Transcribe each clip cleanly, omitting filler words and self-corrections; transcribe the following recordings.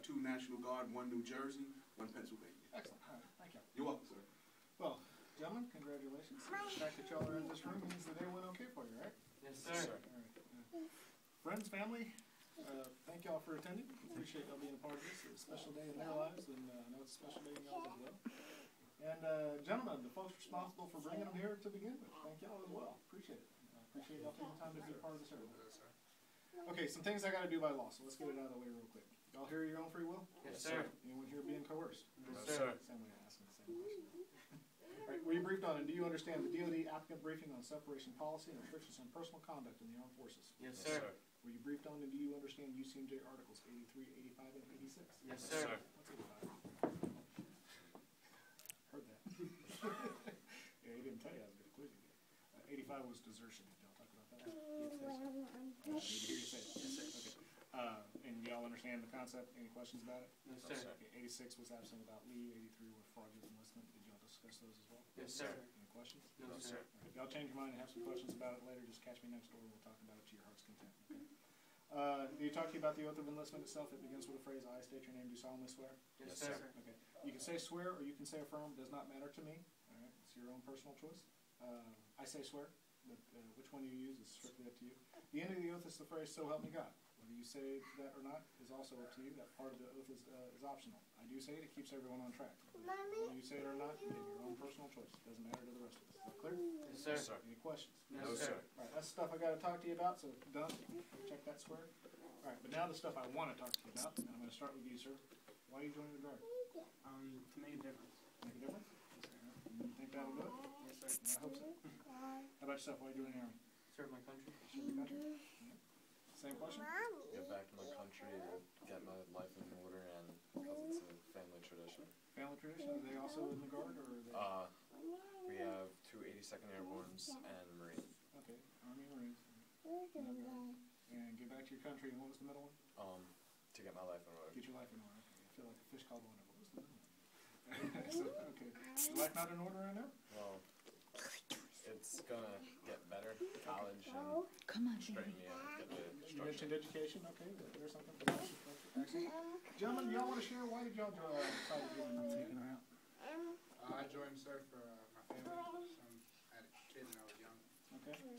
2 National Guard, 1 New Jersey, 1 Pennsylvania. Excellent. All right. Thank you. You're welcome, sir. Well, gentlemen, congratulations. The fact that y'all are in this room means the day went okay for you, right? Yes, sir. All right. Friends, family, thank y'all for attending. Appreciate y'all being a part of this. It's a special day in their lives, and I know it's a special day in y'all's as well. And gentlemen, the folks responsible for bringing them here to begin with, thank y'all as well. Appreciate it. Appreciate y'all taking time to be a part of the ceremony. Okay, some things I got to do by law, so let's get it out of the way real quick. Y'all hear your own free will? Yes, sir. Anyone here being coerced? Yes, sir. Same way I asked them the same question. All right, were you briefed on, and do you understand the DoD applicant briefing on separation policy and restrictions on personal conduct in the armed forces? Yes, sir. Were you briefed on, and do you understand UCMJ Articles 83, 85, and 86? Yes, sir. What's 85? Heard that. Yeah, he didn't tell you I was going to quiz you. 85 was desertion. Did y'all talk about that? Yes, sir. I need to hear you say it. Yes, sir. Okay. And y'all understand the concept? Any questions about it? Yes, sir. Okay, 86 was absent without leave. 83 were fraudulent enlistment. Did y'all discuss those as well? Yes, sir. Any questions? No, sir. Right. If y'all change your mind and have some questions about it later, just catch me next door and we'll talk about it to your heart's content. Okay. Do you talk to you about the oath of enlistment itself? It begins with a phrase, I state your name, do solemnly swear? Yes, sir. Okay. You can say swear or you can say affirm. Does not matter to me. All right. It's your own personal choice. I say swear, but which one you use is strictly up to you. The end of the oath is the phrase, so help me God. Whether you say that or not is also up to you. That part of the oath is optional. I do say it. It keeps everyone on track. Whether you say it or not, again, your own personal choice. It doesn't matter to the rest of us. Is that clear? Yes, sir. Yes, sir. Any questions? No, sir. All right, that's stuff I got to talk to you about, so done. Check that square. All right, but now the stuff I want to talk to you about, and I'm going to start with you, sir. Why are you joining the Guard? To make a difference. Make a difference? You think that'll do it? Yes, sir. I hope so. How about yourself? Why are you joining the Army? Serve my country. Serve the country? Yeah. Same question? Get back to my country and get my life in order, and because it's a family tradition. Family tradition? Are they also in the Guard, or are they? We have 2 82nd Airbornes and Marines. Okay, Army and Marines. And get back to your country, and what was the middle one? To get my life in order. Get your life in order. Okay. I feel like a fish called water. What was the middle one? So, okay. Is your life not in order right now? Well, it's gonna get better. College and straighten me out. Get the You structure. mentioned education. Okay, there's something for that. Excellent. Gentlemen, y'all want to share? Why did y'all decide to join the taking her out? I joined, sir, for my family. I had a kid when I was young. Okay.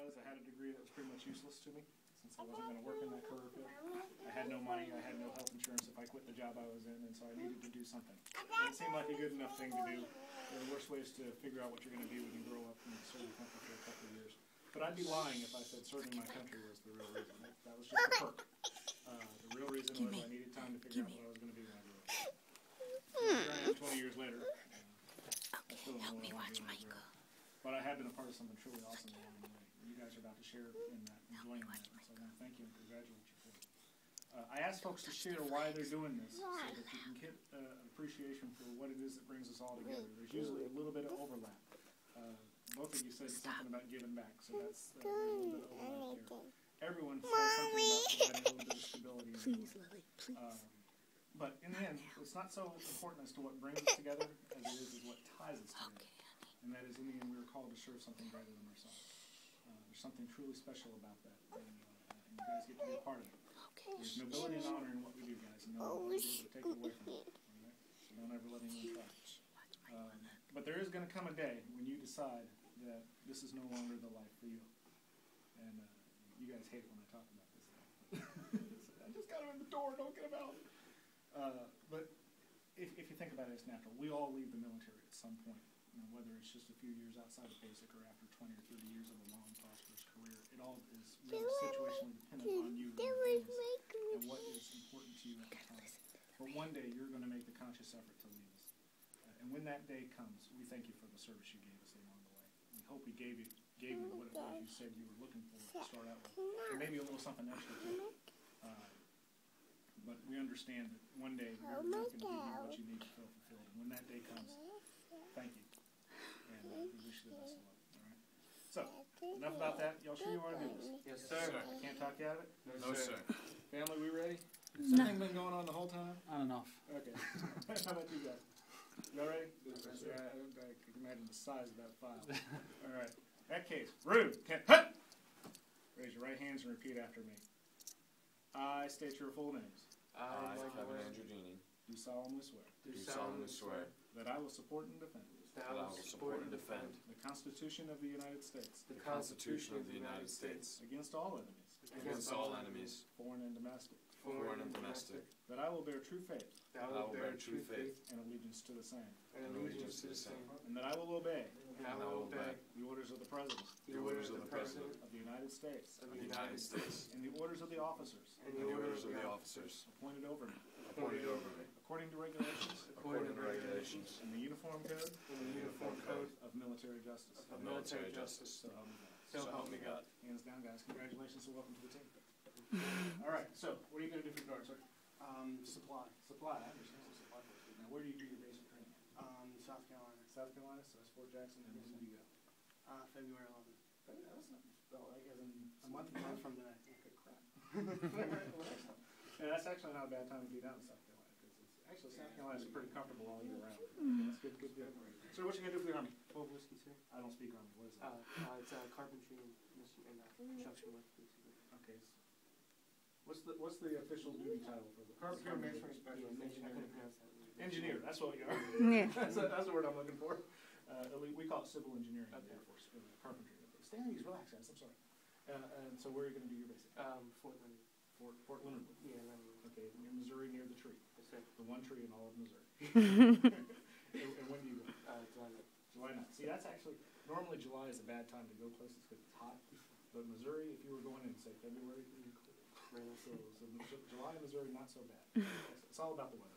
I had a degree that was pretty much useless to me since I wasn't going to work in that career field. I had no money, I had no health insurance if I quit the job I was in, and so I needed to do something. And it seemed like a good enough thing to do. There are worse ways to figure out what you're going to be when you grow up and serve your country for a couple of years. But I'd be lying if I said serving my country was the real reason. That was just a perk. The real reason was I needed time to figure out what I was going to do when I grew up. Here I am 20 years later. I still don't know what I want to do when I grow up. But I have been a part of something truly awesome along the way. You guys are about to share in that, enjoying that. So I want to thank you and congratulate you for it. I asked folks to share why they're doing this so that you can get an appreciation for what it is that brings us all together. There's usually a little bit of overlap. Both of you said something about giving back, so that's there's a little bit of overlap there. Everyone says something about providing a little bit of stability. Please, Lily, please. But in the end, it's not so important as to what brings us together as it is what ties us together. And that is, in the end, we are called to serve something greater than ourselves. There's something truly special about that, and you guys get to be a part of it. There's nobility and honor in what we do, guys, and no one will be able to take it away from it. Right? So don't ever let anyone try. But there is going to come a day when you decide that this is no longer the life for you. And you guys hate it when I talk about this. I just got him in the door, don't get him out. But if you think about it, it's natural. We all leave the military at some point, whether it's just a few years outside of basic or after 20 or 30 years of a long, prosperous career. It all is really situationally dependent on you and your families and what is important to you at the time. But one day you're going to make the conscious effort to leave us. And when that day comes, we thank you for the service you gave us along the way. We hope we gave you what it was you said you were looking for to start out with. And maybe a little something extra too. But we understand that one day you're not going to give you what you need to feel fulfilled. And when that day comes, thank you. And we wish you the best of luck. All right. So, enough about that. Y'all sure you want to do this? Yes, sir. I can't talk you out of it? No, sir. Family, we ready? Has something been going on the whole time? On and off. Okay. How about you guys? Y'all ready? I can imagine the size of that file. All right. In that case, Rude, raise your right hands and repeat after me. I state your full names. I, Kevin Andrew Genie, Do solemnly swear do solemnly swear that I will support and defend that I will support and defend the Constitution of the United States the Constitution of the United States against all enemies, against all enemies, foreign and domestic, foreign and domestic, that I will bear true faith that I will bear true faith and allegiance to the same, and allegiance to the same, and that I will obey and I will obey the orders of the President the orders of the President of the United States of the United States and the orders of the officers and and the orders of the officers appointed over me, appointed over me, according to regulations according to regulations and the Uniform Code in the Uniform Code of Military Justice. of military justice. So help me God. So help me God. Hands down, guys. Congratulations and welcome to the team. All right, so what are you going to do for the guard, sir? Supply. Supply. I understand some supply for you. Now, where do you do your basic training? South Carolina. South Carolina, so that's Fort Jackson, and when do you go? February 11th. That's not, like, as in a month A month from today. Okay, crap. Well, excellent. And that's actually not a bad time to be down in South Carolina, because actually South Carolina is pretty comfortable all year round. That's good, good, good. So what you going to do for the Army? 12 whiskey, sir. I don't speak Army. What is that? It's carpentry and construction work, basically. Okay. So what's the official duty title for the Carpentry Carpentry masonry Specialist? specialist. I couldn't pronounce that. Engineer, that's what you are. Yeah. That's the word I'm looking for. We call it civil engineering in the Air Force, carpentry. Stay on these, relax, guys. I'm sorry. And so where are you going to do your basic? Fort Leonard. Fort Leonard. Yeah, Leonard. Okay, near Missouri, near the tree. Yes, sir. The one tree in all of Missouri. And when do you go? July 9th. July 9th. See, that's actually, normally July is a bad time to go places because it's hot. But Missouri, if you were going in, say, February, so July in Missouri, not so bad. It's all about the weather.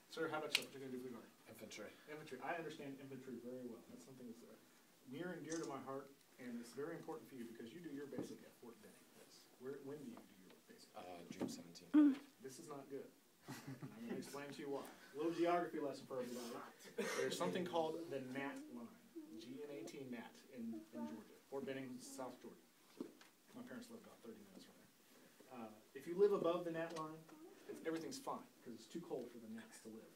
Sir, how about you? What are you going to do for the Guard? Infantry. Infantry. I understand infantry very well. That's something that's near and dear to my heart, and it's very important for you because you do your basic at Fort Benning. When do you do your basic? June 17th. This is not good. I'm going to explain to you why. A little geography lesson for everybody. There's something called the NAT line, GNAT NAT in Georgia, Fort Benning, South Georgia. My parents live about 30 minutes from there. If you live above the NAT line, everything's fine because it's too cold for the gnats to live.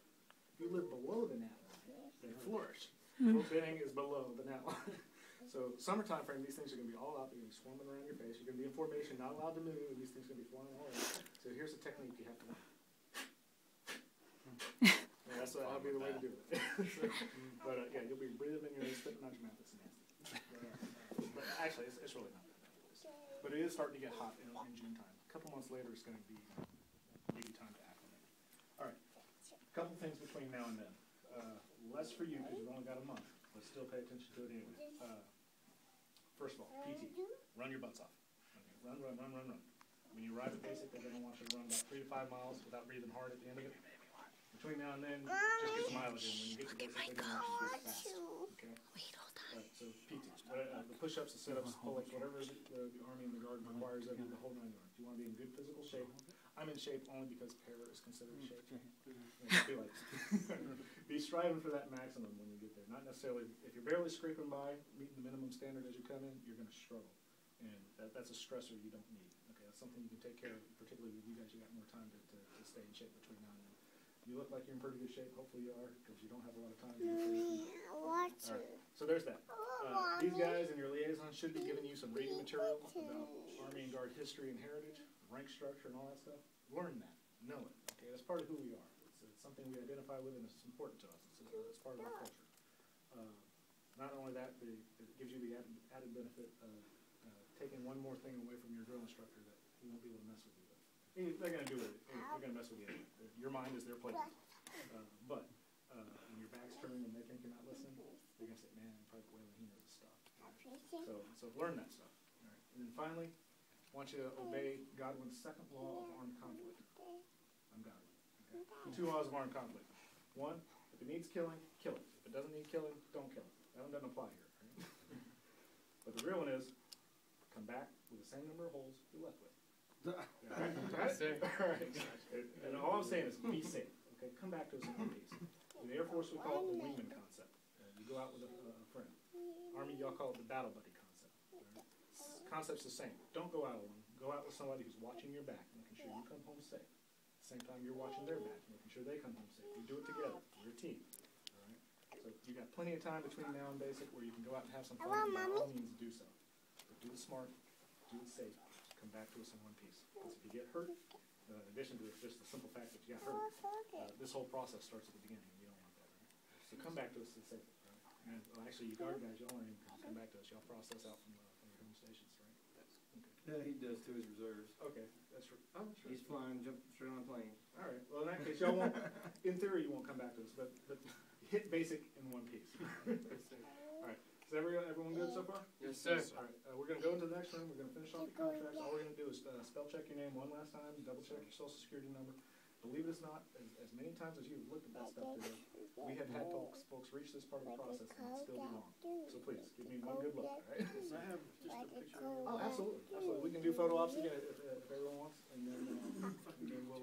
If you live below the gnat line, they flourish. Fort Benning is below the gnat line. So summertime frame, these things are going to be all out. They're going to be swarming around your face. You're going to be in formation, not allowed to move, and these things are going to be flying all around. So here's a technique you have to learn. Yeah, that'll be the way to do it. But yeah, you'll be breathing in your nose, spitting out your mouth. It's nasty. But actually, it's really not that bad. But it is starting to get hot in June time. A couple months later, it's going to be maybe time to acclimate. All right, a couple things between now and then. Less for you because you've only got a month, but still pay attention to it anyway. First of all, PT, run your butts off. Okay, run. When you arrive at basic, they're going to want you to run about 3 to 5 miles without breathing hard at the end of it. Between now and then, just get the mileage in. When you get to basic, they're going to want you to go fast. Okay? So PT, the push-ups, the sit-ups, the pull-ups, whatever the Army and the Guard requires of you, the whole 9 yards. You want to be in good physical shape. I'm in shape only because hair is considered shape. Be striving for that maximum when you get there. Not necessarily, if you're barely scraping by, meeting the minimum standard as you come in, you're going to struggle. And that's a stressor you don't need. Okay, that's something you can take care of, particularly with you guys. You got more time to stay in shape between now and then. You look like you're in pretty good shape. Hopefully you are, because you don't have a lot of time to get through. All right, so there's that. These guys and your liaison should be giving you some reading material about Army and Guard history and heritage, rank structure, and all that stuff. Learn that. Know it. Okay, that's part of who we are. It's something we identify with, and it's important to us. It's part of our culture. Not only that, but it gives you the added benefit of taking one more thing away from your drill instructor that he won't be able to mess with you with. They're going to do it. They're going to mess with you. Your mind is their playground. But when your back's turned and they think you're not listening, they're going to say, man, Private Whelan, he knows his stuff. Right? So learn that stuff. All right? And then finally, I want you to obey Godwin's second law of armed conflict. I'm Godwin. Okay? The 2 laws of armed conflict. 1, if it needs killing, kill it. If it doesn't need killing, don't kill it. That one doesn't apply here. Right? But the real one is, come back with the same number of holes you left with. All right? All right. And all I'm saying is be safe. Okay? Come back to us in one piece. In the Air Force, we call it the wingman concept. You go out with a friend. Army, y'all call it the battle buddy concept. Right? Concept's the same. Don't go out alone. Go out with somebody who's watching your back, making sure you come home safe. At the same time, you're watching their back, making sure they come home safe. You do it together. You're a team. All right? So you got plenty of time between now and basic where you can go out and have some fun. By all means, do so. But do it smart. Do it safe. Come back to us in one piece. Because if you get hurt, in addition to just the simple fact that you got hurt, this whole process starts at the beginning. You don't want that, right? So come back to us and say, right? And well, actually, you guard guys, y'all aren't even come back to us. Y'all process out from your home stations, right? Okay. Yeah, he does to his reserves. Okay, that's true. Oh, sure. He's flying, jump straight on a plane. All right. Well, in that case, y'all won't. In theory, you won't come back to us, but hit basic in one piece. All right. Is everyone good so far? Yes, sir. All right. We're going to go into the next room. We're going to finish off the contracts. All we're going to do is spell check your name one last time, double check your social security number. Believe it or not, as many times as you've looked at that stuff today, we have had folks reach this part of the process and it still be wrong. So please, give me one good look, all right? Does that have just a picture of Oh, absolutely. Absolutely. We can do photo ops again if everyone wants, and then we'll